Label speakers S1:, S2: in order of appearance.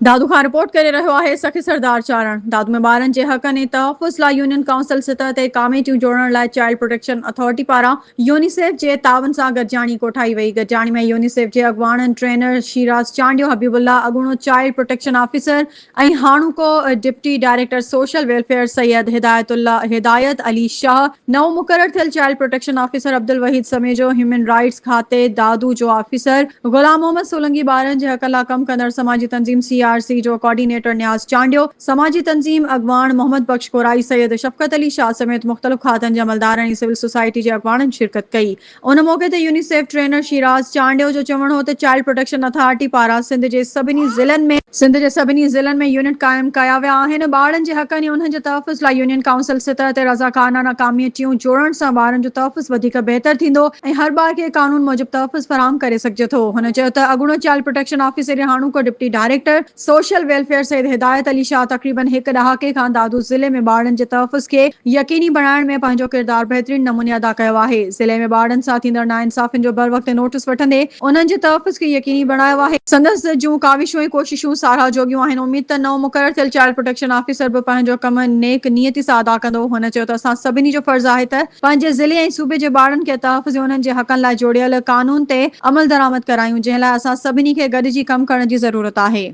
S1: दादू खां रिपोर्ट करे रहियो आहे सखी सरदार चारण। दादू में ॿारनि जे हक़नि ऐं तहफ़ुज़ लाइ यूनियन काउंसिल सतह ते कमेटियूं जोड़ण लाइ चाइल्ड प्रोटेक्शन अथॉरिटी पारां यूनिसेफ जे तावन सां गॾिजाणी कोठाई वई। गॾिजाणी में यूनिसेफ जे अॻुवाणनि ट्रेनर शीराज चांडियो, हबीबुल्ला अॻूणो चाइल्ड प्रोटेक्शन ऑफिसर ऐं हाणोको deputy director social welfare Syed Hidayat Ali Shah, नओं मुक़रर थियल child protection officer Abdul Waheed Samejo, human rights खाते दादू जो ऑफिसर गुलाम मोहम्मद सोलंकी, ॿारनि जे हक़ लाइ कम कंदड़ समाजी तंज़ीम CRC जो कोऑर्डिनेटर न्याज़ चांडियो, समाजी तंज़ीम अॻवान मोहम्मद बख्श कोराई, सैयद शफ़क़त अली शाह समेत मुख़्तलिफ़ खातनि जे अमलदारनि ऐं सिविल सोसाइटी जे अॻवाननि शिरकत कई। उन मौक़े ते यूनिसेफ ट्रेनर शीराज चांडियो जो चवणो हो त चाइल्ड प्रोटेक्शन अथॉरिटी पारां सिंध जे सभिनी ज़िलनि में यूनिट क़ाइमु कया विया आहिनि। ॿारनि जे हक़नि ऐं उन्हनि जे तहफ़ुज़ लाइ यूनियन काउंसिल सतह ते रज़ाकारनाना कमेटियूं जोड़ण सां ॿारनि जो तहफ़ुज़ वधीक बहितर थींदो ऐं हर ॿार खे कानून मूजिबि तहफ़ुज़ फराहम करे सघिजे थो। हुन चयो त अॻूणो चाइल्ड प्रोटेक्शन ऑफिसर हाणोको deputy director social welfare Syed Hidayat Ali Shah तक़रीबन हिकु ॾहाके खां दादू ज़िले में ॿारनि जे तहफ़ुज़ खे यकीनी बणाइण में पंहिंजो किरदारु बहितरीन नमूने अदा कयो आहे। ज़िले में ॿारनि सां थींदड़ नाइंसाफ़ियुनि जो बर वक़्ति नोटिस वठंदे उन्हनि जे तहफ़ुज़ खे यकीनी बणायो आहे। संदसि जूं काविशूं ऐं कोशिशूं साराह जोॻियूं आहिनि। उमीद त नओं मुक़रर थियल चाइल्ड प्रोटेक्शन ऑफिसर बि पंहिंजो कमु नेक नियती सां अदा कंदो। हुन चयो त असां सभिनी जो फ़र्ज़ु आहे त पंहिंजे ज़िले ऐं सूबे जे ॿारनि खे तहफ़ुज़ ऐं उन्हनि जे हक़नि लाइ जोड़ियल कानून ते अमल दरामद करायूं, जंहिं लाइ असां सभिनी खे गॾिजी कमु करण जी ज़रूरत आहे।